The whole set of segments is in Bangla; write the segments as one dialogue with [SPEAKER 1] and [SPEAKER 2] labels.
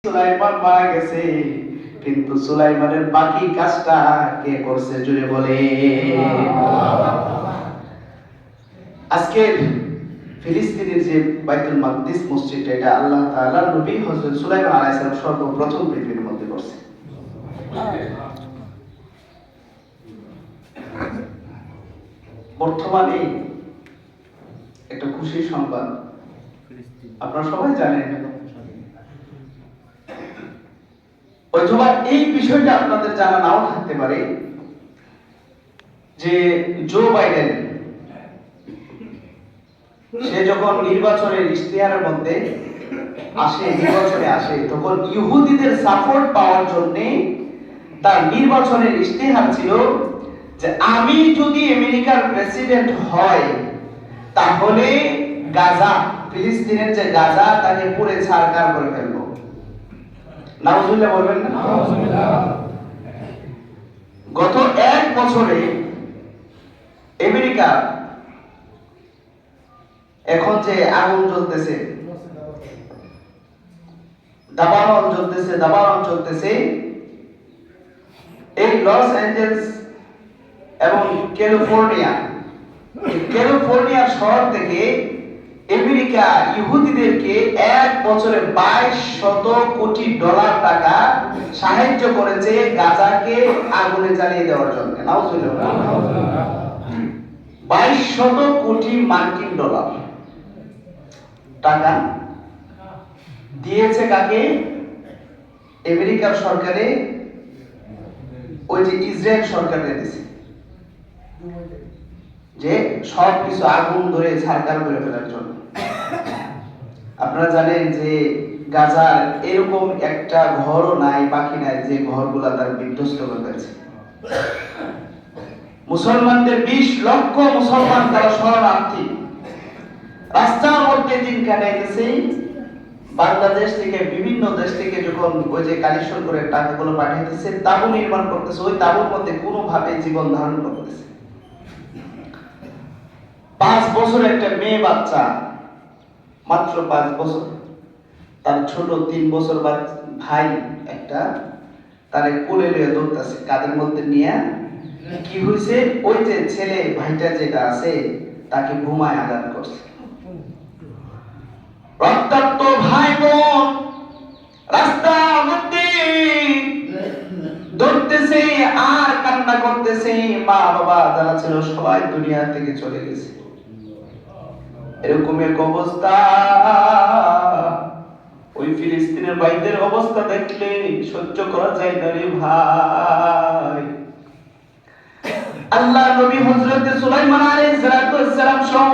[SPEAKER 1] সুলাইমান মারা গেছে, কিন্তু সুলাইমানের বাকি কাজটা কে করছে জুড়ে বলে। আজকের ফিলিস্তিনের যে বাইতুল মাকদিস মসজিদটা, এটা আল্লাহ তাআলার নবী হযরত সুলাইমান আলাইহিস সালাম সর্বপ্রথম পৃথিবীর মধ্যে করছে। বর্তমানে একটা খুশির সংবাদ আপনারা সবাই জানেন, অথবা এই বিষয়টা আপনাদের জানা নাও থাকতে পারে যে জো বাইডেন সে যখন নির্বাচনের ইশতেহারের মধ্যে নির্বাচনে আসে, তখন ইহুদিদের সাপোর্ট পাওয়ার জন্য তার নির্বাচনের ইশতেহার ছিল যে আমি যদি আমেরিকার প্রেসিডেন্ট হয় তাহলে গাজা, ফিলিস্তিনের যে গাজা, তাকে পুড়ে ছারখার করে ফেলবো। নাউজুবিল্লাহ বলবেন না? গত এক বছরে আমেরিকা এখন যে আগুন জ্বলতেছে, দাবানল চলতেছে, এই লস অ্যাঞ্জেলস এবং ক্যালিফোর্নিয়া শহর থেকে আমেরিকা ইহুদিদেরকে এক বছরে 2200 কোটি ডলার টাকা সাহায্য করেছে গাজাকে আগুনে জ্বালিয়ে দেওয়ার জন্য। নাউজুবিল্লাহ। 2200 কোটি মার্কিন ডলার টাকা দিয়েছে কাকে? আমেরিকার সরকারে, ওই যে ইসরায়েল সরকারে দিয়েছে, যে সব কিছু আগুন ধরে ছারখার করে ফেলার জন্য। আপনারা জানেন যে গাজার এরকম একটা ঘরও নাই, বাকি নাই যে ঘরগুলা তার বিধ্বস্ত করে ফেলছে। মুসলমানদের 20 লক্ষ মুসলমান তারা শরণার্থী রাস্তার মধ্যে দিন কাটাইতেছে। বাংলাদেশ থেকে, বিভিন্ন দেশ থেকে যখন ওই যে কালেকশন করে টাকাগুলো পাঠাইতেছে, তাবু নির্মাণ করতেছে, ওই তাবুর মধ্যে কোনোভাবে জীবন ধারণ করতেছে। 5 বছরের একটা মেয়ে বাচ্চা, মাত্র 5 বছর, তার ছোট 3 বছর ভাই একটা, তার কোলে নিয়ে দৌড়তেছে, কাদের মধ্যে নিয়ে। কি হয়েছে? ওই যে ছেলে ভাইটা যেটা আছে, তাকে বোমায় আঘাত করছে। রক্তাক্ত ভাই বোন রাস্তার মধ্যে দৌড়তেছে আর কান্না করতেছে। মা বাবা যারা ছিল সবাই দুনিয়া থেকে চলে গেছে। এরকম এক অবস্থা। ওই ফিলিস্তিনের ভাইদের অবস্থা দেখলে সহ্য করা যায় না রে ভাই। আল্লাহ নবী হযরত সুলাইমান আলাইহিস সালাম সহ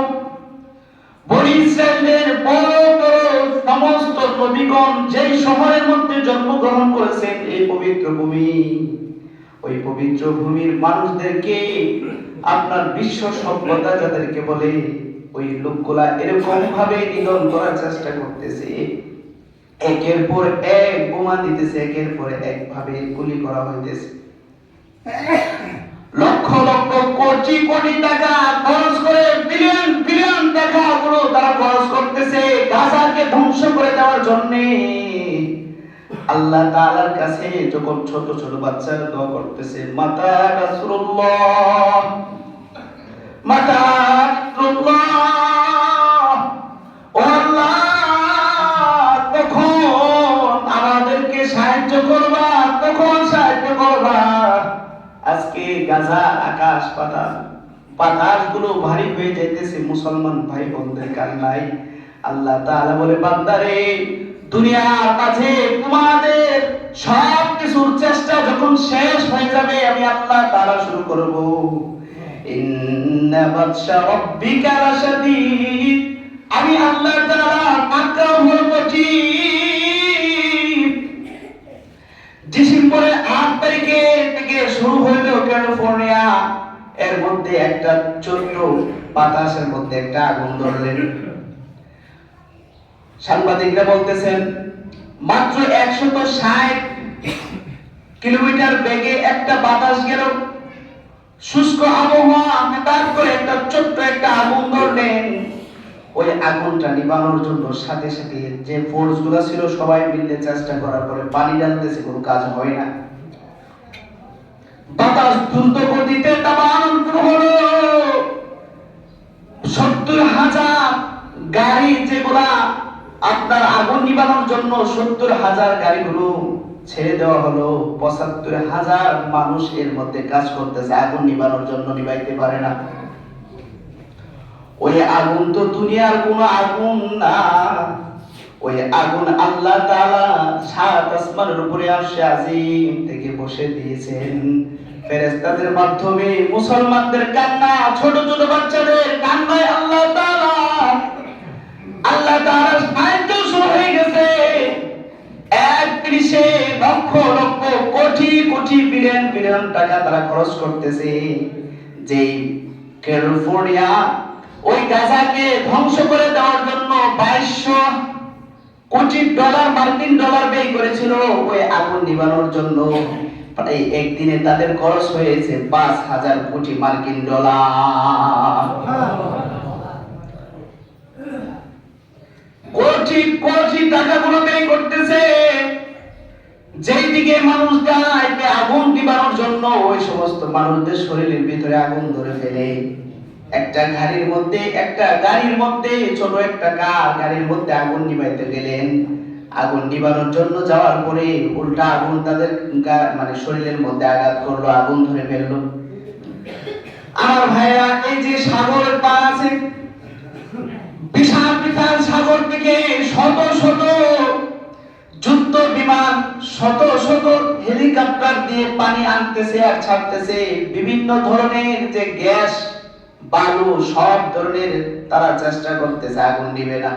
[SPEAKER 1] বনি ইসরাইলের বড় বড় সমস্ত নবীগণ যেই শহরের মধ্যে জন্মগ্রহণ করেছেন, এই পবিত্র ভূমি, ওই পবিত্র ভূমির মানুষদেরকে আপনার বিশ্ব সভ্যতা যাদেরকে বলে, ওই লোকগুলা এরকম ভাবে নিধন করার চেষ্টা করতেছে। একের পর এক বোমা দিতেছে, একের পর এক ভাবে গুলি করা হইতেছে। লক্ষ লক্ষ কোটি কোটি টাকা খরচ করে, বিলিয়ন বিলিয়ন টাকা গুলো তারা খরচ করতেছে গাজাকে ধ্বংস করে দেওয়ার জন্য। আল্লাহ তাআলার কাছে যখন ছোট ছোট বাচ্চারা দোয়া করতেছে, মাতা রাসূলুল্লাহ, মাতা রাসূলুল্লাহ, ও আল্লাহ তখন আমাদেরকে সাহায্য করবা, তখন সাহায্য করবা। আজকে গাজা আকাশ বাতাস গুলো ভারী হয়ে যাইতেছে মুসলমান ভাই বোনদের কান্নায়। আল্লাহ তাআলা বলে, বান্দারে, দুনিয়ার মাঝে তোমাদের সব কিছুর চেষ্টা যখন শেষ হয়ে যাবে, আমি আল্লাহ তাআলা শুরু করব, ইন্না বাতশা রাব্বিকা লাশাদীদ। আমি আল্লাহ তাআলা আক্রমণ করব। ডিসেম্বরের 8 তারিখে থেকে শুরু হইল ক্যালিফোর্নিয়া, এর মধ্যে একটা ছোট্ট বাতাসের মধ্যে একটা আগুন ধরলেন। সাংবাদিকরা বলতেছেন মাত্র 160 কিলোমিটার বেগে একটা বাতাস গেল, শুষ্ক আবহাওয়া, হঠাৎ করে একটা ছোট্ট একটা আগুন ধরলেন। ওই আগুনটা নিবানোর জন্য সাথে সাথে যে ফোর্স গুলো ছিল সবাই মিলে চেষ্টা করার পরে পানি ঢালতেছে, কোনো কাজ হয় না। বাতাস দ্রুত গতিতে দাবানল শুরু হলো। 70,000 গাড়ি, যেগুলা আপনার আগুন নিবানোর জন্য 70,000 গাড়িগুলো ছেড়ে দেওয়া হলো। 75,000 মানুষ এর মধ্যে কাজ করতেছে, আগুন নিবানোর জন্য, নিবাইতে পারে না। ওই আগুন তো দুনিয়ার কোনো আগুন না, ওই আগুন আল্লাহ তাআলা সাত আসমানের উপরে আরশে আজিম থেকে বসে দিয়েছেন। ফেরেশতাদের মাধ্যমে মুসলমানদের কান্না, ছোট ছোট বাচ্চাদের কান্নায় আল্লাহ তাআলার সাহায্য শুরু হয়ে গেছে। 31 লক্ষ লক্ষ কোটি কোটি বিলিয়ন বিলিয়ন টাকা তারা খরচ করতেছে, যেই ক্যালিফোর্নিয়া ওই গাজাকে ধ্বংস করে দেওয়ার জন্য 2200 কোটি ডলার, মার্কিন ডলার ব্যয় করেছিল ওই আগুন নিবানোর জন্য। এই একদিনে তাদের খরচ হয়েছে 5,000 কোটি মার্কিন ডলার। কোটি কোটি টাকাগুলো ব্যয় করতেছে। যেই দিকে মানুষ যায় আগুন নিবানোর জন্য, ওই সমস্ত মানুষদের শরীরের ভিতরে আগুন ধরে ফেলে। একটা গাড়ির মধ্যে ছোট একটা গাড়ির মধ্যে আগুন নিবাইতে গেলেন। আগুন নিবানোর জন্য যাওয়ার পরে উল্টা আগুন তাদের মানে শরীরের মধ্যে আঘাত করলো, আগুন ধরে ফেললো। আমার ভাইরা, এই যে সাগরের পার আছে, বিশাল বিশাল সাগর থেকে শত শত যুদ্ধ বিমান, শত শত হেলিকপ্টার দিয়ে পানি আনতেছে আর ছাড়তেছে। বিভিন্ন ধরনের যে গ্যাস, বালু, সব ধরনের তারা চেষ্টা করতেছে, আগুন নিবে না।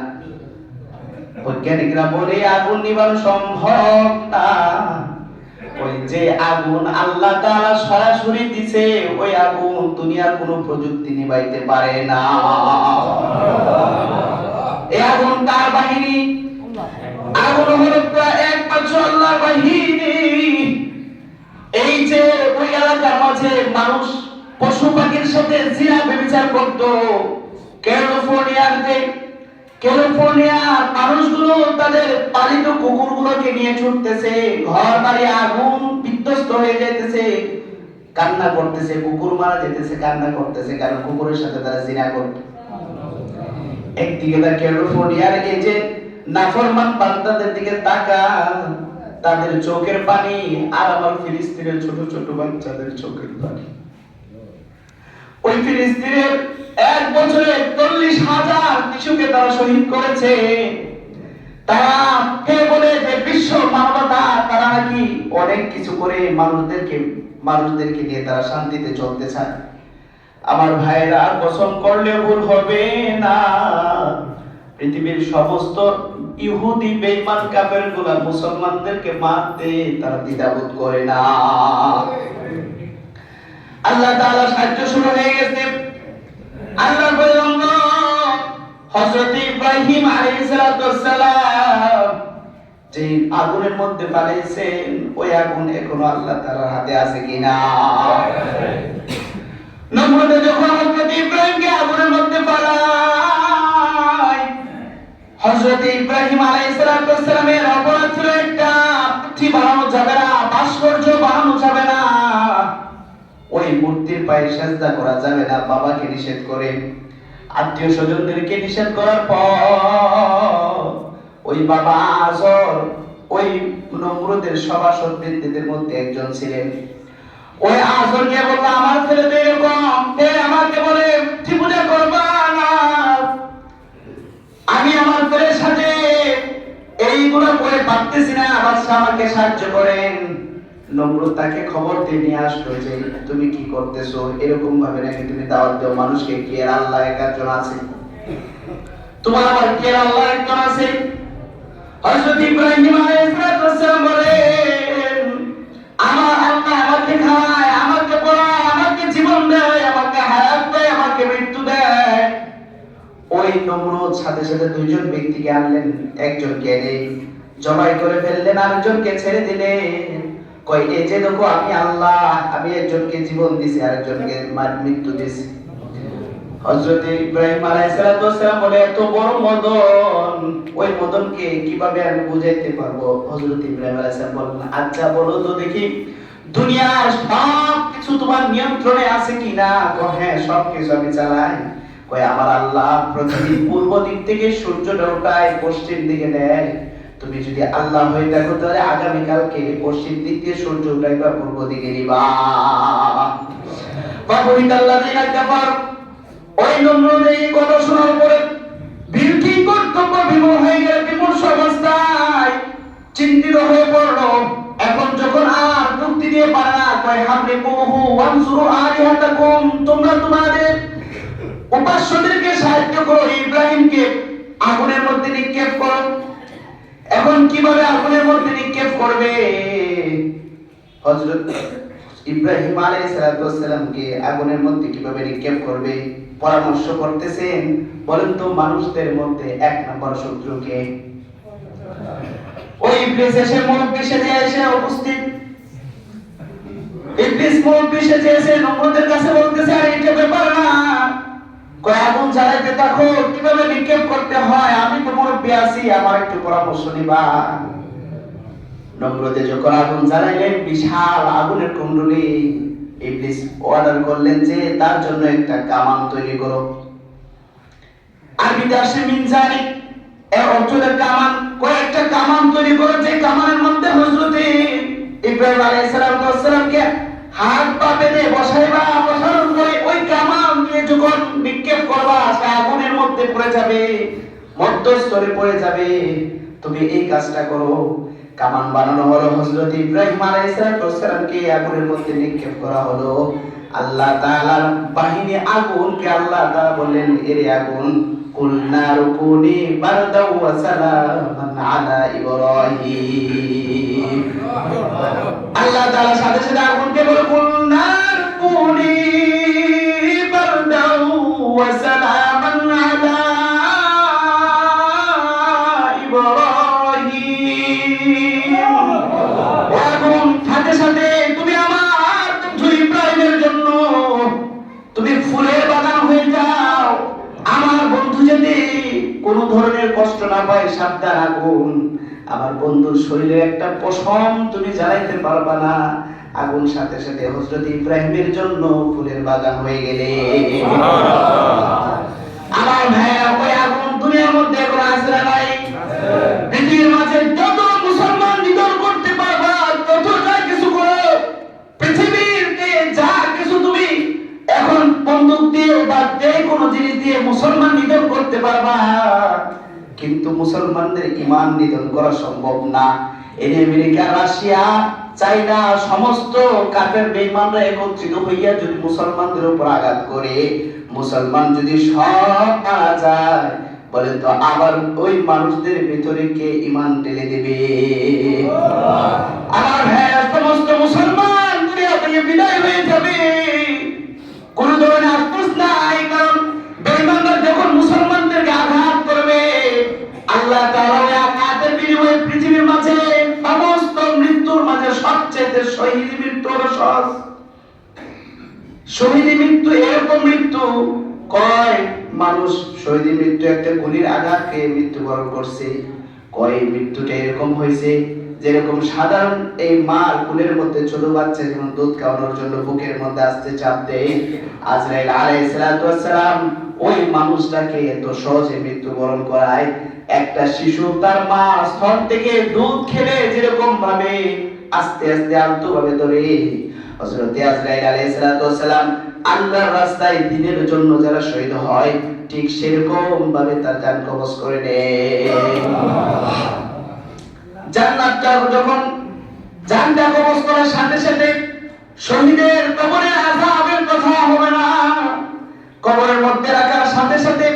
[SPEAKER 1] বৈজ্ঞানিকরা বলে আগুন নিবানো সম্ভব না। ওই যে আগুন আল্লাহ তাআলা সরাসরি দিছে, ওই আগুন দুনিয়ার কোনো প্রযুক্তি নিবাইতে পারে না। এই আগুন কার বাহিনী? আগুন হলো একমাত্র আল্লাহর বাহিনী। এই যে ওই এলাকার মাঝে মানুষ পশু পাখির সাথে জিনা ব্যভিচার করত, ক্যালিফোর্নিয়ার মানুষগুলো তাদের পালিত কুকুরগুলোকে নিয়ে ছুটতেছে, ঘর বাড়ি আগুন বিধ্বস্ত হয়ে যাইতেছে, কান্না করতেছে, কুকুর মারা যেতেছে, কান্না করতেছে, কারণ কুকুরের সাথে তারা জিনা করত। একদিকে তার ক্যালিফোর্নিয়ার এই যে নাফরমান বান্দাদের দিকে তাকা, তাদের চোখের পানি, আর আমার ফিলিস্তিনের ছোট ছোট বাচ্চাদের চোখের পানি। ওই ফিলিস্তিনের 1 বছরে 40,000 শিশুকে তারা শহীদ করেছে। তারা কে বলে যে বিশ্ব মানবতা, তারা নাকি অনেক কিছু করে মানুষদেরকে নিয়ে তারা শান্তিতে চলতে চায়। আমার ভাইরা, কসম করলে ভুল হবে না, পৃথিবীর সমস্ত ইহুদি বেঈমান কাফেরগুলা মুসলমানদেরকে মারতে তারা দ্বিধাবোধ করে না। আল্লাহ তাআলা সাহায্য শুরু হয়ে গেছে। আল্লাহ বললেন, হযরত ইব্রাহিম আলাইহিস সালাম যে আগুনের মধ্যে পালাইছেন, ওই আগুন এখনো আল্লাহ তাআলার হাতে আছে কিনা? নমরুদ যখন হযরত ইব্রাহিমকে আগুনের মধ্যে পালায়, হযরত ইব্রাহিম আলাইহিস সালামের অপরাধ ছিল একটা, মূর্তি বানানো যাবে না, ভাস্কর্য বানানো যাবে না, ওই মূর্তির পায়ে সিজদা করা যাবে না, বাবাকে নিষেধ করে, আত্মীয় স্বজনদেরকে নিষেধ করার পর ওই বাবা আজর ওই নমরুদের সভাসদ ব্যক্তিদের মধ্যে একজন ছিলেন। ওই আজরকে বলল, আমার ছেলে তো এরকম, আমাকে বলে মূর্তি পূজা করবা না, আমি আমার ছেলের সাথে এইগুলো করে পারতেছি না, বাদশা আমাকে সাহায্য করেন। নমরুদ তাকে খবর দিয়ে নিয়ে আসলো যে তুমি কি করতেছো, এরকম ভাবে নাকি তুমি দাওয়াত দাও মানুষকে, কি আর আল্লাহ একজন আছে? তোমার আবার কি আর আল্লাহ একজন আছে? হযরত ইব্রাহিম আলাইহিস সালাম বলেন, আমার আল্লাহ আমাকে খাওয়ায়, আমাকে পড়ায়, আমাকে জীবন দেয়, আমাকে হায়াত দেয়, আমাকে মৃত্যু দেয়। ওই নমরুদ সাথে সাথে দুইজন ব্যক্তিকে আনলেন, একজনকে এনে জবাই করে ফেললেন, আরেকজনকে ছেড়ে দিলেন। কই, এই যে দেখো আমি আল্লাহ, আমি একজনকে জীবন দিছি, আরেকজনকে মৃত্যু দিছি। হযরত ইব্রাহিম আলাইহিস সালাম বলে এত বড় মদন, ওই মদনকে কিভাবে আমি বুঝাইতে পারবো? হযরত ইব্রাহিম আলাইহিস সালাম বললেন, আচ্ছা বলো তো দেখি দুনিয়ার সব কিছু তোমার নিয়ন্ত্রণে আছে কিনা? হ্যাঁ, সব কিছু আমি চালাই। কয় আমার আল্লাহ প্রতিদিন পূর্ব দিক থেকে সূর্যটা ওঠায় পশ্চিম দিকে দেয়। তুমি যদি আল্লাহ হয়ে থাকো তাহলে আগামী কালকে পশ্চিম দিক দিয়ে সূর্য উঠাইবা, পূর্ব দিকে নিবা। ফাবুহিতাল্লাযীনা কাফারু, ওই নমরুদের এই কথা শোনার পরে বিলকিস কর্তব্য বিমূঢ় হয়ে গেল, বিমর্ষ অবস্থায় চিন্তিত হয়ে পড়লো। এখন যখন আর যুক্তি দিয়ে পারে না, কয় হামলিকুহু ওয়ানসুরু আলিহাতাকুম, তোমরা তোমাদের উপাস্যদেরকে সাহায্য করো, ইব্রাহিমকে আগুনের মধ্যে নিক্ষেপ করো। এখন কিভাবে আগুনের মধ্যে নিক্ষেপ করবে? হযরত ইব্রাহিম আলাইহিস সালামকে আগুনের মধ্যে কিভাবে নিক্ষেপ করবে পরামর্শ করতেছেন। বলেন তো মানুষদের মধ্যে এক নম্বর শত্রুকে? ওই ইবলিস এসে মুরব্বি সেজে এসে উপস্থিত। ইবলিস মুরব্বি সেজে এসে নমরুদের কাছে বলতেছে, আরে এটা ব্যাপার না, কয় আগুন জ্বালাইতে থাকো, কিভাবে নিক্ষেপ করতে হয় আমি তো মুরব্বি আছি, আমার একটু পরামর্শ নিবা। নমরুদে যখন আগুন জ্বালাইলেন, বিশাল আগুনের কুণ্ডলী, ইবলিস অর্ডার করলেন যে তার জন্য একটা কামান তৈরি করো। আরবিতে আসে মিনজানি, এর অর্থ কামান। কয়েকটা কামান তৈরি করো, যে কামানের মধ্যে হযরত ইব্রাহিম আলাইহিস সালামকে হাত পা বেঁধে বসাইবা, বসানোর পরে ওই কামান দিয়ে যখন নিক্ষেপ করবা সে আগুনের মধ্যে পড়ে যাবে, মধ্যস্থলে পড়ে যাবে। তুমি এই কাজটা করো। কামান বানানো হলো, হযরত ইব্রাহিম আলাইহিস সালামকে আগুনের মধ্যে নিক্ষেপ করা হলো। আল্লাহ তাআলার বাহিনী আগুনকে আল্লাহ তাআলা বললেন, এরে আগুন, কুলনা রুকুনি বারদাও ওয়া সালামান আলা ইব্রাহিম। আল্লাহ তাআলা সাথে সাথে আগুনকে বলে, কুলনা রুকুনি বারদাও ওয়া সালামান আলা ইব্রাহিম। আগুন সাথে সাথে তুমি আমার বন্ধু ইব্রাহিমের জন্য তুমি ফুলের বাগান হয়ে যাও। আমার বন্ধু যদি কোনো ধরনের কষ্ট না পায়, সাবধান আগুন, আমার বন্ধুর শরীরে একটা পশম তুমি জ্বালাইতে পারবা না। আগুন সাথে সাথে হযরত ইব্রাহিমের জন্য ফুলের বাগান হয়ে গেলে। আমার ভাইয়া, ওই আগুন দুনিয়ার মধ্যে এখন আছে না নাই? পৃথিবীর মাঝে যত মুসলমান নিধন করতে পারবা, তত যা কিছু করো, পৃথিবীতে যা কিছু তুমি এখন বন্দুক দিয়ে বা যে কোনো জিনিস দিয়ে মুসলমান নিধন করতে পারবা, কিন্তু মুসলমানদের ঈমান নিধন করা সম্ভব না। এই আমেরিকা, রাশিয়া, চাইনা সমস্ত কাফের বেঈমানরা একত্রিত হইয়া যদি মুসলমানদের উপর আঘাত করে, মুসলমান যদি সব মারা যায়, বলেন তো আবার ওই মানুষদের ভিতরে কে ঈমান ঢেলে দেবে? আমার ভাইরা, সমস্ত মুসলমান দুনিয়া থেকে বিদায় হয়ে যাবে, কোন ধরনের আফসোস নাই। কারণ বেঈমানরা যখন মুসলমানদেরকে আঘাত করবে, আল্লাহ তাআলা ওই আঘাতের বিনিময়ে পৃথিবীর মাঝে সমস্ত মৃত্যুর মাঝে সবচেয়ে শহীদ মৃত্যু হলো সহজ। শহীদ মৃত্যু এরকম মৃত্যু, কয় মানুষ শহীদ মৃত্যু একটা গুলির আঘাত খেয়ে মৃত্যুবরণ করছে। কয় মৃত্যুটা এরকম হয়েছে যেরকম সাধারণ এই মা কোলের মধ্যে ছোট বাচ্চা যেমন দুধ খাওয়ানোর জন্য বুকের মধ্যে আসতে চাপ দেয়, আজরাইল আলাইহিস সালাম ওই মানুষটাকে এত সহজে মৃত্যুবরণ করায়। একটা শিশু তার মা স্তন থেকে দুধ খেলে যেরকম ভাবে আস্তে আস্তে আলতো ভাবে ধরে, হযরত আজরাইল আলাইহিস সালাম আল্লাহর রাস্তায় দ্বীনের জন্য যারা শহীদ হয়, ঠিক সেরকম ভাবে তার জান কবজ করে নেয়। জান্নাতটা যখন জানটা কবজ করার সাথে সাথে শহীদের কবরের আযাবের কথা হবে না। কবরের মধ্যে রাখার সাথে সাথে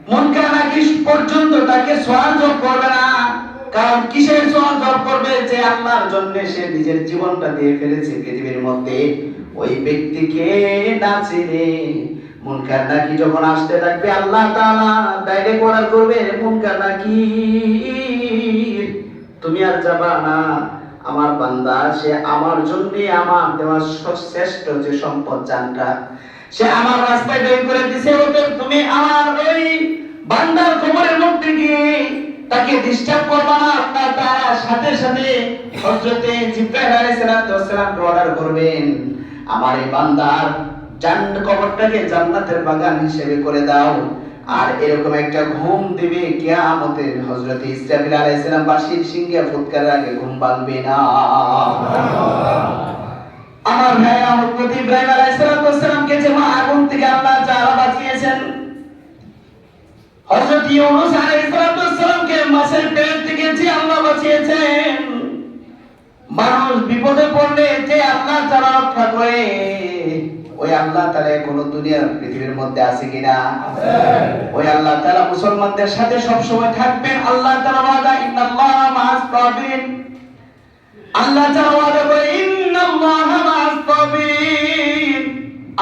[SPEAKER 1] মুনকার নাকিশ পর্যন্ত তাকে সওয়াল জব করবে না। কারণ কিসের সওয়াল জব করবে? যে আল্লাহর জন্য সে নিজের জীবনটা দিয়ে ফেলেছে পৃথিবীর মধ্যে, ওই ব্যক্তিকে না চিনে মুনকার নাকির যখন আসতে থাকবে, আল্লাহ তাআলা ডাইরেক্ট অর্ডার করবে, মুনকার নাকির তুমি আর যাবা না, আমার বান্দা সে আমার জন্য আমার দেওয়া শ্রেষ্ঠ যে সম্পদ জানটা সে আমার রাস্তায় বের করে দিছে, অতএব তুমি আমার ওই বান্দার কবরের মধ্যে গিয়ে তাকে ডিস্টার্ব করবা না। আপনার তারা সাথে সাথে হযরতে জিবরাইল আলাইহিস সালামকে অর্ডার করবেন, আমার এই বান্দার কবরটাকে জান্নাতের বাগান হিসেবে করে দাও। আর এরকম একটা ঘুম দিবে কিয়ামতে, হযরতে ইসরাফিল আলাইহিস সালাম বাঁশির সিংহে ফুৎকারের আগে ঘুম ভাঙবে না। আমার ভাইয়া হযরত ইব্রাহিম আলাইহিস সালামকে যে আগুন থেকে আল্লাহ তাআলা বাঁচিয়েছেন, হযরত ইউনূস আলাইহিস সালামকে মাছের পেট থেকে যে আল্লাহ বাঁচিয়েছেন, মানুষ বিপদে পড়লে যে আল্লাহ তাআলা রক্ষা করে, ওই আল্লাহ তাআলা কোন দুনিয়ার পৃথিবীর মধ্যে আছে কিনা? ওই আল্লাহ তাআলা মুসলমানদের সাথে সব সময় থাকবেন। আল্লাহ তাআলা ওয়াদা, ইন্নাল্লাহা মা'আস সাবিরিন, আল্লাহ তাআলা ওয়াদা করে, ইন্নাল্লাহা মা'আস সাবিরিন,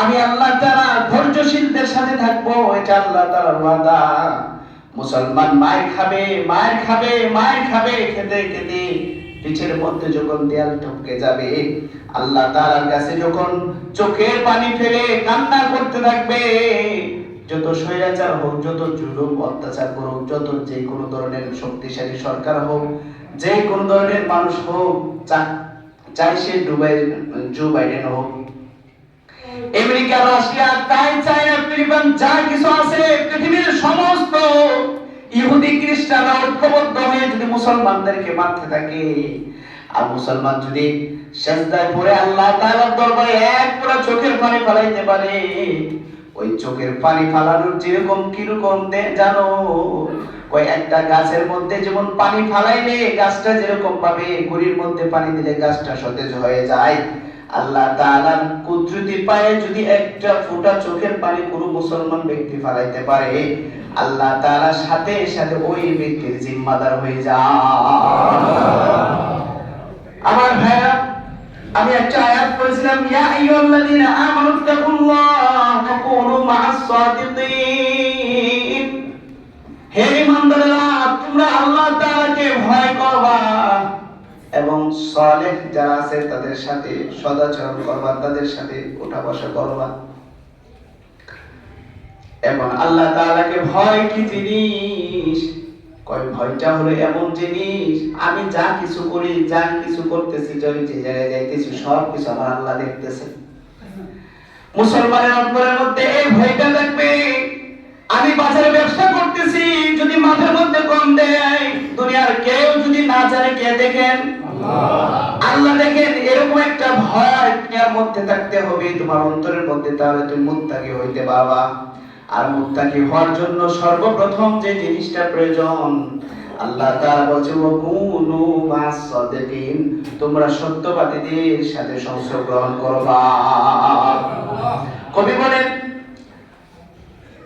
[SPEAKER 1] আমি আল্লাহ তাআলা ধৈর্যশীলদের সাথে থাকবো, এটা আল্লাহ তাআলার ওয়াদা। মুসলমান মায়ের খাবে খেতে খেতে পিঠের মধ্যে যখন দেয়াল টপকে যাবে, আল্লাহ তাআলার কাছে যখন চোখের পানি ফেলে কান্না করতে থাকবে, যত স্বৈরাচার হোক, যত জুলুম অত্যাচার করুক, যত যে কোনো ধরনের শক্তিশালী সরকার হোক, যে কোনো ধরনের মানুষ হোক, চাই সে জো বাইডেন হোক, আমেরিকা, রাশিয়া, চায়না, ফিলিপাইন, যা কিছু আছে পৃথিবীর সমস্ত ইহুদি খ্রিস্টানরা ঐক্যবদ্ধ হয়ে যদি মুসলমানদেরকে মারতে থাকে, আর মুসলমান যদি সিজদায় পড়ে আল্লাহ তাআলার দরবারে এক ফোঁটা চোখের পানি ফেলাইতে পারে, ওই চোখের পানি ফেলানোর যেরকম কিরকম জানো, ওই একটা গাছের মধ্যে যেমন পানি ফেলাইলে গাছটা যেরকম ভাবে গুড়ির মধ্যে পানি দিলে গাছটা সতেজ হয়ে যায়, আল্লাহ তাআলার কুদরতি পায়ে যদি একটা ফোঁটা চোখের পানি কোনো মুসলমান ব্যক্তি ফেলাইতে পারে, আল্লাহ তাআলা সাথে সাথে ওই ব্যক্তির জিম্মাদার হয়ে যায়। আমার ভাইরা, আমি একটা আয়াত পড়েছিলাম, ইয়া আইয়ুহাল্লাযীনা আমানুত্তাকুল্লাহ ওয়া কুনু মা'আস সাদিকিন, হে ঈমানদাররা, তোমরা আল্লাহ তাআলাকে ভয় করবা এবং সালেহ যারা আছে তাদের সাথে সদাচরণ করবা, তাদের সাথে ওঠা বসা করবা। এবং আল্লাহ তাআলাকে ভয় কি জিনিস? কয় ভয়টা হলো এমন জিনিস, আমি যা কিছু করি, যা কিছু করতেছি, যে জায়গায় যাইতেছি, সব কিছু আমার আল্লাহ দেখতেছে। মুসলমানের অন্তরের মধ্যে এই ভয়টা থাকবে। আমি বাজারে ব্যবসা করতেছি, যদি মাথার মধ্যে কম দেয়, দুনিয়ার কেউ যদি না জানে, কে দেখেন? আল্লাহ দেখেন। এরকম একটা ভয় তোমার মধ্যে থাকতে হবে তোমার অন্তরের মধ্যে, তাহলে তুমি মুত্তাকি হইতে পারবা। আর মুত্তাকি হওয়ার জন্য সর্বপ্রথম যে জিনিসটা প্রয়োজন, আল্লাহ তাআলা বলেছেন, ওয়া কুনু মা'আস সাদিকিন, তোমরা সত্যবাদীদের সাথে সংসর্গ গ্রহণ করবা।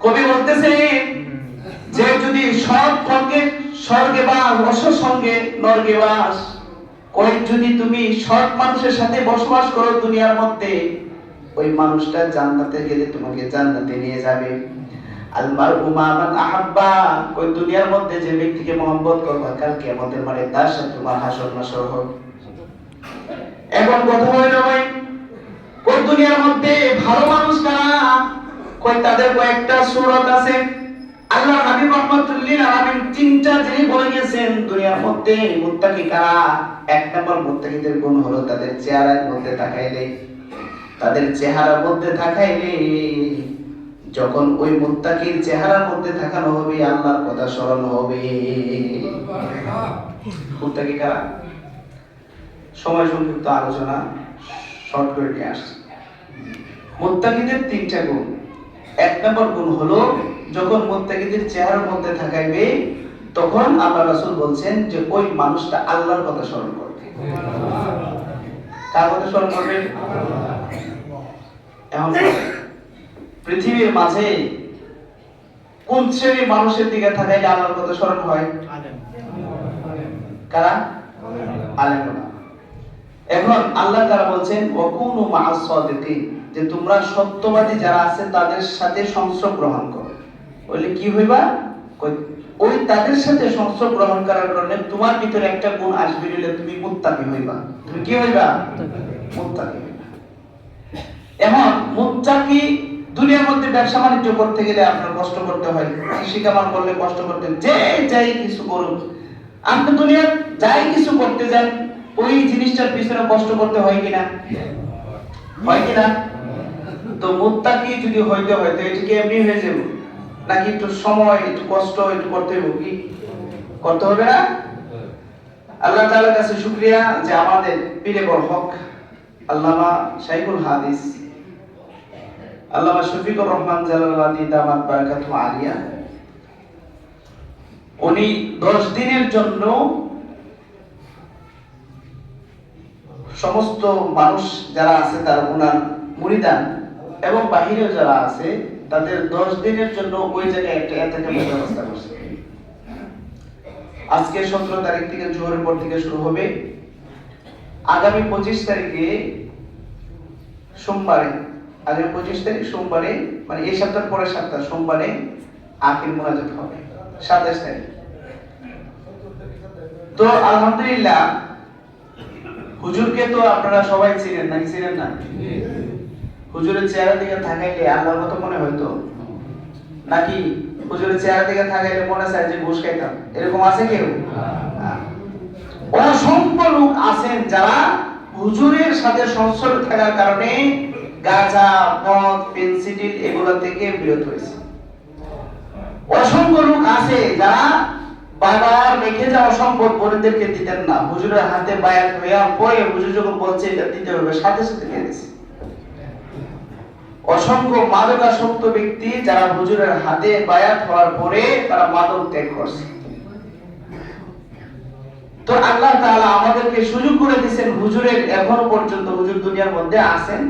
[SPEAKER 1] কবি বলতেছে যে যদি সৎ সঙ্গে স্বর্গে বাস, অসৎ সঙ্গে নরকে বাস, কই যদি তুমি সৎ মানুষের সাথে বসবাস করো দুনিয়ার মধ্যে, ওই মানুষটা জান্নাতে গেলে তোমাকে জান্নাতে নিয়ে যাবে। আল মারউ মা মান আহাব্বা, কই দুনিয়ার মধ্যে যে ব্যক্তিকে মহব্বত করবা, কাল কিয়ামতের মাঠে তার সাথে তোমার হাসর নাসর হবে। এখন কথা হইল ভাই, কই দুনিয়ার মধ্যে ভালো মানুষ কারা? কই তাদের কয়েকটা সূরত আছে। আল্লাহ নবী রাহমাতুল লিল আলামিন তিনটা জিনিস বলে গেছেন দুনিয়ার মধ্যে মুত্তাকি কারা। এক নম্বর মুত্তাকিদের গুণ হলো তাদের চেহারার মধ্যে তাকাইলে যখন ওই মুত্তাকির চেহারার মধ্যে তাকানো হবে, আল্লাহর কথা স্মরণ হবে। মুত্তাকি কারা? সময় সংক্ষিপ্ত আলোচনা শর্ট করে নিয়ে আসছি। মুত্তাকিদের তিনটা গুণ। এক নম্বর গুণ হলো যখন মুত্তাকিদের চেহারার মধ্যে তাকাইবে, তখন আল্লাহ রাসূল বলছেন যে ওই মানুষটা আল্লাহর কথা স্মরণ করবে। কার কথা স্মরণ করবে? এখন পৃথিবীর মাঝে কোন শ্রেণীর মানুষের দিকে তাকাইলে আল্লাহর কথা স্মরণ হয়? কারা? আলেমরা। এখন আল্লাহ তাআলা বলছেন, ওয়া কুনু মা'আস সাদিকিন, যে তোমরা সত্যবাদী যারা আছে তাদের সাথে সংসর্গ গ্রহণ করো। বলে কি হইবা? ওই তাদের সাথে সংসর্গ গ্রহণ করার কারণে তোমার ভিতরে একটা গুণ আসবে, হইলে তুমি মুত্তাকি হইবা। তুমি কি হইবা? মুত্তাকি হইবা। এখন মুত্তাকি দুনিয়ার মধ্যে ব্যবসা বাণিজ্য করতে গেলে আপনার কষ্ট করতে হয়, কৃষি কামার করলে কষ্ট করতে, যে যাই কিছু করুন, আপনি দুনিয়ার যাই কিছু করতে যান ওই জিনিসটার পিছনে কষ্ট করতে হয় কিনা? হয় কিনা? তো মুত্তাকি যদি হইতে হয় তো এটা কি এমনি হয়ে যাবে নাকি একটু সময়, একটু কষ্ট, একটু করতে হবে? কি করতে হবে না? আল্লাহ তাআলার কাছে শুকরিয়া যে আমাদের পীরে বড় হক আল্লামা শাইখুল হাদিস আল্লামা শফিকুর রহমান জালালাবাদী দামাত বারাকাতুহু আলিয়া, উনি 10 দিনের জন্য সমস্ত মানুষ যারা আছে তার ওনার মুরিদান এবং বাহিরেও যারা আছে তাদের 10 দিনের জন্য ওই জায়গায় একটা এতেকাফের ব্যবস্থা করছে। আজকে 17 তারিখ থেকে জোহরের পর থেকে শুরু হবে, আগামী 25 তারিখে সোমবারে, আগামী 25 তারিখ সোমবারে, মানে এই সপ্তাহের পরের সপ্তাহ সোমবারে আখির মুনাজাত হবে 27 তারিখ। তো আলহামদুলিল্লাহ হুজুরকে তো আপনারা সবাই চিনেন নাকি চিনেন না? হুজুরের চেহারা দিকে থাকাইলে আল্লাহর মতো মনে হইতো নাকি হুজুরের চেহারা দিকে থাকাইলে মনে চায় যে ঘুষ খাইতাম? এরকম আছে কেউ? অসংখ্য লোক আছেন যারা হুজুরের সাথে সংসর্গে থাকার কারণে গাঁজা, মদ, পেনসিডিল এগুলো থেকে বিরত হয়েছে। অসংখ্য লোক আছে যারা বাবার রেখে যাওয়া সম্পদ বোনদেরকে দিতেন না, হুজুরের হাতে বায়াত হইয়া পরে হুজুর যখন বলছে এটা দিতে হবে সাথে সাথে দিয়ে দিয়েছে। অসংখ্য মাদকাসক্ত ব্যক্তি যারা হুজুরের হাতে বায়াত হওয়ার পরে তারা মাদক ত্যাগ করছে। তো আল্লাহ তাআলা আমাদেরকে সুযোগ করে দিয়েছেন, হুজুরের এখনো পর্যন্ত হুজুর দুনিয়ার মধ্যে আছেন।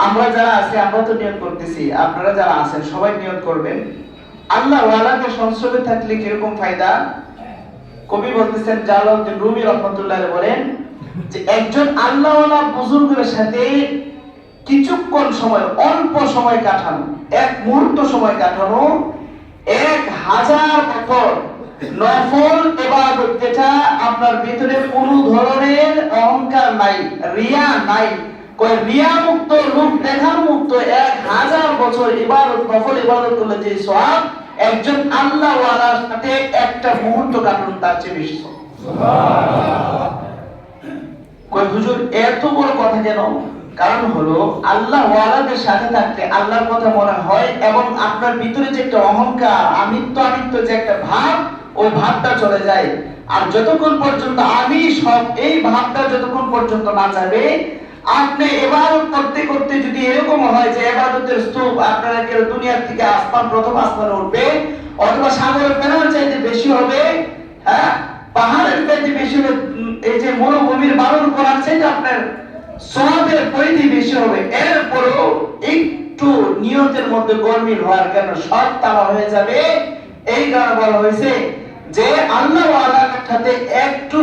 [SPEAKER 1] আমরা যারা আছি আমরা তো নিয়ত করতেছি, আপনারা যারা আছেন সবাই নিয়ত করবেন। আল্লাহ ওয়ালাকে সংসর্গে থাকলে কিরকম ফায়দা? কবি বলতেছেন জালালউদ্দিন রুমি রাহমাতুল্লাহ বলেন যে একজন আল্লাহওয়ালা বুজুর্গের সাথে কিছুক্ষণ সময়, অল্প সময় কাটানো, এক মুহূর্ত সময় কাটানো 1000 বছর নফল ইবাদত, যেটা আপনার ভিতরে কোনো ধরনের অহংকার নাই, রিয়া নাই, কই রিয়া মুক্ত, লোক দেখার মুক্ত 1000 বছর ইবাদত, নফল ইবাদত করলে যে সওয়াব একজন আল্লাহওয়ালার সাথে একটা মুহূর্ত কাটানো তার চেয়ে বেশি। সুবহানাল্লাহ। কই হুজুর এত বড় কথা কেন? কারণ হলো আল্লাহ ওয়ালাদের সাথে থাকলে আল্লাহর কথা মনে হয় এবং আপনার ভিতরে যে একটা অহংকার, আমিত্ব যে একটা ভাব, ওই ভাবটা চলে যায়। আর যতক্ষণ পর্যন্ত আমি সব, এই ভাবটা যতক্ষণ পর্যন্ত না যাবে, আপনি ইবাদত করতে করতে যদি এরকম হয় যে ইবাদতের স্তূপ আপনার কেউ দুনিয়ার থেকে আসমান, প্রথম আসমানে উঠবে, অথবা সাগরের ফেনার চাইতে বেশি হবে, হ্যাঁ পাহাড়ের চাইতে বেশি হবে, এই যে মরুভূমির বালুর করার চাইতে আপনার সওয়াবের পরিধি বেশি হবে, এরপরও একটু নিয়তের মধ্যে গরমিল হওয়ার কারণে সব তালা হয়ে যাবে। এই কারণে বলা হয়েছে যে আল্লাহ ওয়ালার সাথে একটু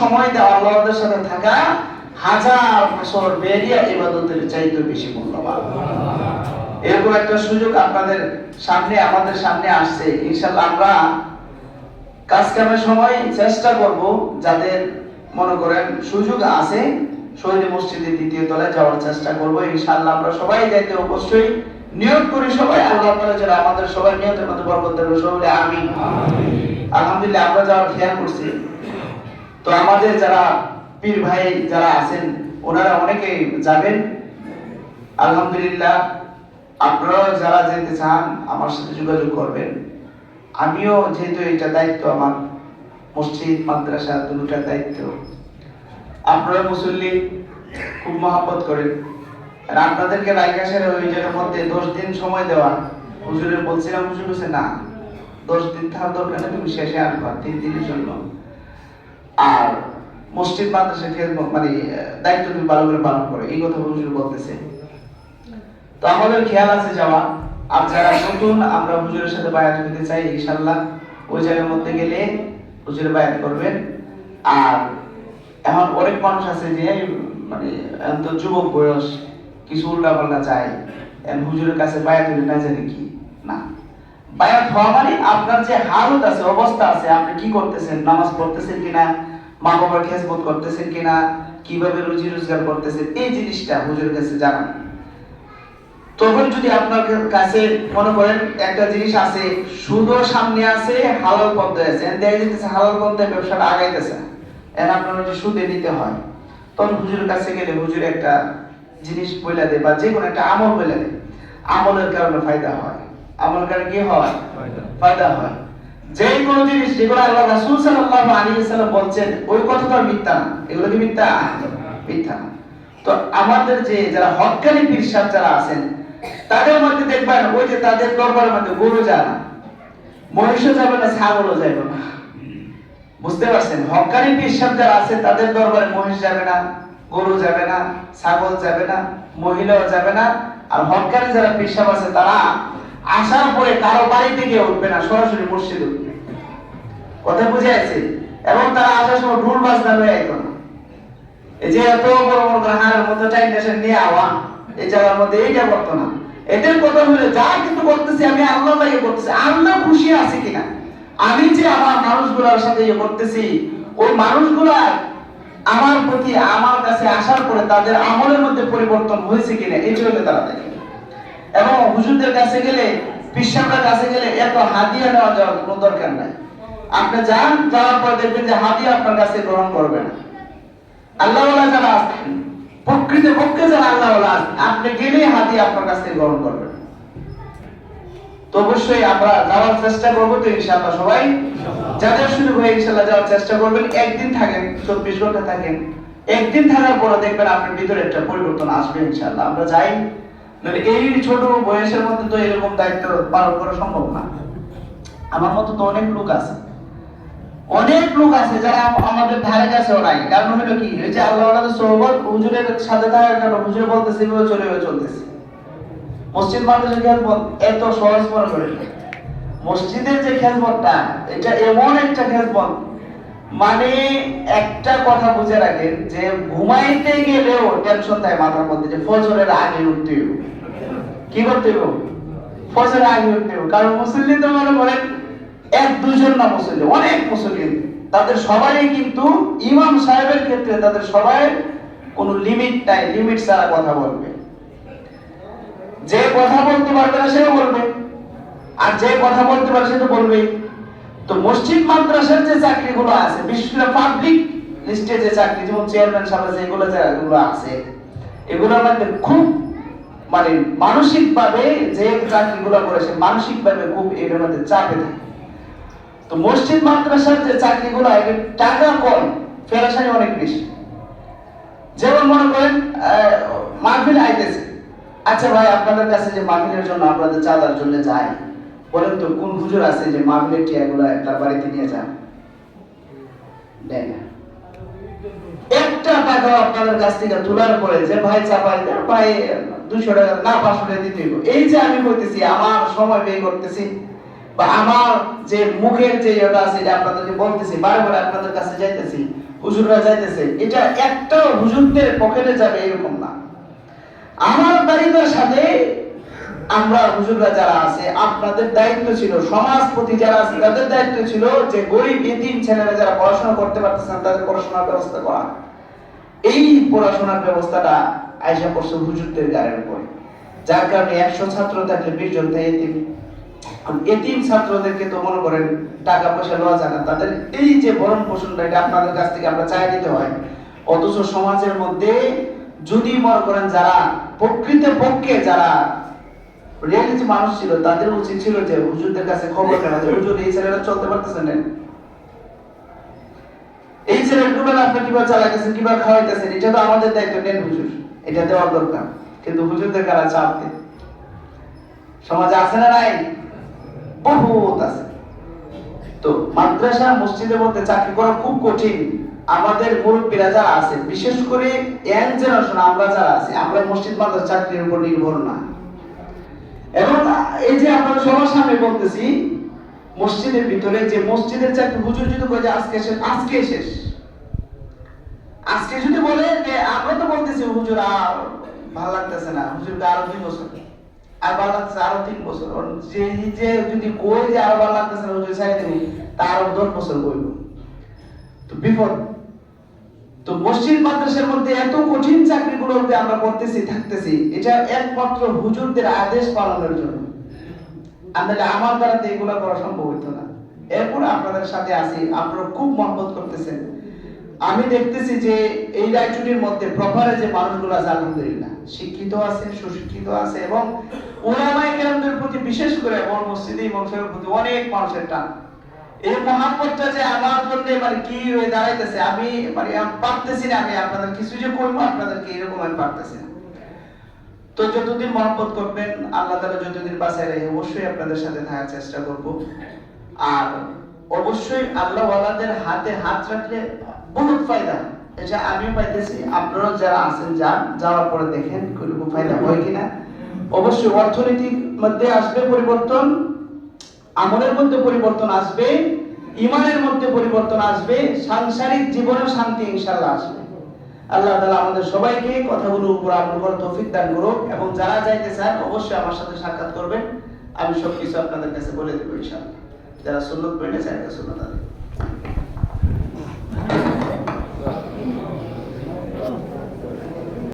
[SPEAKER 1] সময় দেওয়া, আল্লাহর সাথে থাকা 1000 বছর বেরিয়া ইবাদতের চাইতে বেশি মূল্যবান। এরকম একটা সুযোগ আপনাদের সামনে, আমাদের সামনে আসছে। ইনশাআল্লাহ আমরা কাজ কামের সময় চেষ্টা করব যাদের মনে করেন সুযোগ আছে শহীদ মসজিদের 2য় তলায় যাওয়ার চেষ্টা করব। ইনশাআল্লাহ আমরা সবাই যাইতে অবশ্যই নিয়ত করি, সবাই আল্লাহ তাআলা যেন আমাদের সবাই নিয়তের মধ্যে বরকত দেন, সবাই আমিন। আলহামদুলিল্লাহ আমরা যাওয়ার খেয়াল করছি। তো আমাদের যারা পীর ভাই যারা আছেন ওনারা অনেকেই যাবেন। আলহামদুলিল্লাহ আপনারা যারা যেতে চান আমার সাথে যোগাযোগ করবেন। আমিও যেহেতু এটা দায়িত্ব আমার, মসজিদ মাদ্রাসা দুটোটার দায়িত্ব। আপনারা মুসল্লি খুব মহব্বত করেন, আর আপনাদেরকে রাইকাশের ওই জায়গার মধ্যে 10 দিন সময় দেওয়া, হুজুরের বলছিলাম, হুজুর বলছে না 10 দিন থাকার দরকার নেই, তুমি শেষে আসবা 3 দিনের জন্য। আর মসজিদ মাদ্রাসা মানে দায়িত্ব তুমি ভালো করে পালন করো, এই কথা হুজুর বলতেছে। তো আমাদের খেয়াল আছে যাওয়া। আর যারা নতুন আমরা হুজুরের সাথে বায়াত হতে চাই, ইনশাআল্লাহ ওই জায়গার মধ্যে গেলে হুজুরে বায়াত করবেন। আর এখন অনেক মানুষ আছে যে মানে তো যুবক বয়স, কিছু উল্টাপাল্টা চায়, হুজুরের কাছে বায়াত হলে না জানি কি না। বায়াত হওয়া মানে আপনার যে হালত আছে, অবস্থা আছে, আপনি কি করতেছেন, নামাজ পড়তেছেন কিনা, মা বাবার খেজমত করতেছেন কিনা, কিভাবে রুজি রোজগার করতেছেন, এই জিনিসটা হুজুরের কাছে জানান। তখন যদি আপনার কাছে মনে করেন একটা জিনিস আছে, সুদও সামনে আছে, হালাল পথে আছে, দেখা যাচ্ছে হালাল পথে ব্যবসাটা আগাইতেছে, এর আপনার ওই যে সুদে নিতে হয়, তখন হুজুরের কাছে গেলে হুজুর একটা জিনিস বইলা দেয় বা যে কোনো একটা আমল বইলা দেয়, আমলের কারণে ফায়দা হয়। আমলের কারণে কি হয়? ফায়দা হয়। যে কোনো জিনিস যেগুলো আল্লাহ রাসূল সাল্লাল্লাহু আলাইহি ওয়াসাল্লাম বলছেন ওই কথা তো মিথ্যা না, এগুলো কি মিথ্যা? মিথ্যা না। তো আমাদের যে যারা হক্কানি পীর সাহেব যারা আছেন তাদের মধ্যে দেখবেন ওই যে তাদের দরবারের মধ্যে গরু যায় না, মহিষও যাবে না, ছাগলও যাবে না। বুঝতে পারছেন? হক্কানি পীর সাহেব যারা আছে তাদের দরবারে মহিষ যাবে না, গরু যাবে না, ছাগল যাবে না, মহিলাও যাবে না। আর হক্কানি যারা পীর সাহেব আছে তারা আসার পরে কারো বাড়িতে গিয়ে উঠবে না, সরাসরি মসজিদে উঠবে। কথা বুঝে আছে? এবং তারা আসার সময় ঢোল বাজনা লয়ে আইতো না। এই যে এত বড় বড় হাড়ের মতো টাইটেশন নিয়ে আওয়া এই জায়গার মধ্যে এইটা করতো না। এদের কথা হলো যা কিছু করতেছি আমি আল্লাহ লাগে করতেছি, আল্লাহ খুশি আছে কিনা, আমি যে আমার মানুষগুলোর সাথে ইয়ে করতেছি ওই মানুষগুলা আমার প্রতি আমার কাছে আসার পরে তাদের আমলের মধ্যে পরিবর্তন হয়েছে কিনা এই জন্য তারা দেখে। এবং হুজুরদের কাছে গেলে, পিসাবদের কাছে গেলে এত হাদিয়া নেওয়া যাওয়ার কোনো দরকার নাই। আপনি যান, যাওয়ার পর দেখবেন যে হাদিয়া আপনার কাছে গ্রহণ করবে না। আল্লাহওয়ালা যারা আছেন, প্রকৃত পক্ষে যারা আল্লাহওয়ালা আছেন, আপনি গেলেই হাদিয়া আপনার কাছ থেকে গ্রহণ করবেন। তো অবশ্যই আমরা যাওয়ার চেষ্টা করবো তো ইনশাআল্লাহ, সবাই যাদের শুরু হয়ে ইনশাআল্লাহ যাওয়ার চেষ্টা করবেন। একদিন থাকেন, 24 ঘন্টা থাকেন, একদিন থাকার পরে দেখবেন আপনার ভিতরে একটা পরিবর্তন আসবে ইনশাআল্লাহ। আমরা যাই, এই ছোট বয়সের মধ্যে তো এরকম দায়িত্ব পালন করা সম্ভব না। আমার মতো তো অনেক লোক আছে, অনেক লোক আছে যারা আমাদের ধারে কাছেও নাই। কারণ হলো কি, এই যে আল্লাহওয়ালাদের সোহবত হুজুরের সাথে থাকার কারণে হুজুর বলতেছে এভাবে চলতেছে। মসজিদ মাদ্রাসার খেদমত এত সহজ মনে করে, মসজিদের যে খেদমতটা এটা এমন একটা খেদমত, মানে একটা কথা বুঝে রাখেন যে ঘুমাইতে গেলেও টেনশন থাকে মাথার মধ্যে যে ফজরের আগে উঠতে হবে। কি করতে হবে? ফজরের আগে উঠতে হবে। কারণ মুসল্লি তো মনে করেন এক দুজন না, মুসল্লি অনেক মুসল্লি, তাদের সবাই কিন্তু ইমাম সাহেবের ক্ষেত্রে তাদের সবাই কোনো লিমিট নাই, লিমিট ছাড়া কথা বলবে। যে কথা বলতে পারবে না সেও বলবে, আর যে কথা বলতে পারে সে তো বলবেই। তো মসজিদ মাদ্রাসার যে চাকরিগুলো আছে, বিশেষ করে পাবলিক লিস্টে যে চাকরি, যেমন চেয়ারম্যান সাহেব যেগুলো যেগুলো আছে, এগুলোর মধ্যে খুব মানে মানসিক ভাবে যে চাকরিগুলো করেছে মানসিক ভাবে খুব এর মধ্যে চাপে থাকে। তো মসজিদ মাদ্রাসার যে চাকরিগুলো এর টাকা কম, পেরেশানি অনেক বেশি। যেমন মনে করেন মাহফিল আইতেছে, আচ্ছা ভাই আপনাদের কাছে যে মাহফিলের জন্য আপনাদের চাঁদার জন্য যাই, বলেন তো কোন হুজুর আছে যে মাহফিলের টিয়াগুলো তার বাড়িতে নিয়ে যান? দেয় না। একটা টাকা আপনাদের কাছ থেকে তোলার পরে যে ভাই চাপাই দেন, ভাই 200 টাকা না 500 টাকা দিতে হইব, এই যে আমি কইতেছি আমার সময় ব্যয় করতেছি বা আমার যে মুখের যে এটা আছে এটা আপনাদেরকে বলতেছি, বারবার আপনাদের কাছে যাইতেছি, হুজুররা যাইতেছে, এটা একটা হুজুরদের পকেটে যাবে এরকম না। আমার দায়িত্বের সাথে আমরা হুজুররা যারা আছে আপনাদের দায়িত্ব ছিল, সমাজপতি যারা আছে তাদের দায়িত্ব ছিল যে গরিব এতিম ছেলেরা যারা পড়াশোনা করতে পারতেছে না তাদের পড়াশোনার ব্যবস্থা করা। এই পড়াশোনার ব্যবস্থাটা আয়েশা করছে হুজুরদের গায়ের উপরে, যার কারণে 100 ছাত্র থাকলে 20 জন থাকে এতিম। এতিম ছাত্রদেরকে তো মনে করেন টাকা পয়সা লওয়া যায় না, তাদের এই যে ভরণ পোষণটা এটা আপনাদের কাছ থেকে আমরা চাই দিতে হয়। অথচ সমাজের মধ্যে যদি মনে করেন যারা প্রকৃত পক্ষে যারা রিয়েলিটি মানুষ ছিল তাদের উচিত ছিল যে হুজুরদের কাছে খবর নেওয়া যে হুজুর এই ছেলেরা চলতে পারতেছে না, এই ছেলেগুলো আপনি কিভাবে চালাইতেছেন, কিভাবে খাওয়াইতেছেন, এটা তো আমাদের দায়িত্ব, নেন হুজুর, এটা দেওয়ার দরকার। কিন্তু হুজুরদের কারা চাপ দেন? সমাজে আছে না নাই? বহুত আছে। তো মাদ্রাসা মসজিদের মধ্যে চাকরি করা খুব কঠিন। আমাদের মুরব্বীরা যারা আছে, বিশেষ করে ইয়াং জেনারেশন আমরা যারা আছি, আমরা মসজিদ মাদ্রাসা চাকরির উপর নির্ভর না। এবং এই যে আপনারা সবার সামনে বলতেছি, মসজিদের ভিতরে যে মসজিদের চাকরি হুজুর যদি কয় যে আজকে শেষ, আজকে শেষ, আজকে যদি বলে যে আমরা তো বলতেছি হুজুর আর ভালো লাগতেছে না, হুজুরকে আরো 2 বছর, আর ভালো লাগতেছে আরো 3 বছর, যে যে যদি কই যে আরো ভালো লাগতেছে না হুজুর ছাড়ি দেব, তার আরো 10 বছর কইব, তো বিপদ। তো মসজিদ মাদ্রাসার মধ্যে এত কঠিন চাকরিগুলোতে আমরা করতেছি থাকতেছি, এটা একমাত্র হুজুরদের আদেশ পালনের জন্য। আসলে আমার দ্বারা তো এগুলো করা সম্ভব হতো না। এরপর আপনাদের সাথে আছি, আপনারা খুব মহব্বত করতেছেন। আমি দেখতেছি যে এই রায়চুরির মধ্যে প্রপারে যে মানুষগুলো আছে আলহামদুলিল্লাহ শিক্ষিত আছে, সুশিক্ষিত আছে, এবং উলামায়ে কেরামদের প্রতি বিশেষ করে আমার মসজিদে ইমাম সাহেবের প্রতি অনেক মানুষের টান। এই মহাব্বতটা যে আমার জন্য মানে কি হয়ে দাঁড়াইতেছে, আমি মানে পারতেছি না, আমি আপনাদের কিছু যে করবো আপনাদেরকে এরকম আমি পারতেছি না। তো যতদিন মহব্বত করবেন, আল্লাহ তাআলা যতদিন বাঁচায় রাখে, অবশ্যই আপনাদের সাথে থাকার চেষ্টা করব। আর অবশ্যই আল্লাহ ওয়ালাদের হাতে হাত রাখলে বহুত ফায়দা, এটা আমিও পাইতেছি, আপনারা যারা আছেন যান, যাওয়ার পরে দেখেন কিরকম ফায়দা হয় কিনা। অবশ্যই অর্থনৈতিক মধ্যে আসবে পরিবর্তন, আমলের মধ্যে পরিবর্তন আসবে, ইমানের মধ্যে পরিবর্তন আসবে, সাংসারিক জীবনে শান্তি ইনশাআল্লাহ আসবে। আল্লাহ তাআলা আমাদের সবাইকে কথাগুলোর উপর আমল করার তৌফিক দান করুক। এবং যারা যাইতে চান অবশ্যই আমার সাথে সাক্ষাৎ করবেন, আমি সবকিছু আপনাদের কাছে বলে দেব ইনশাআল্লাহ। যারা সুন্নাত পড়ে চায় সুন্নাত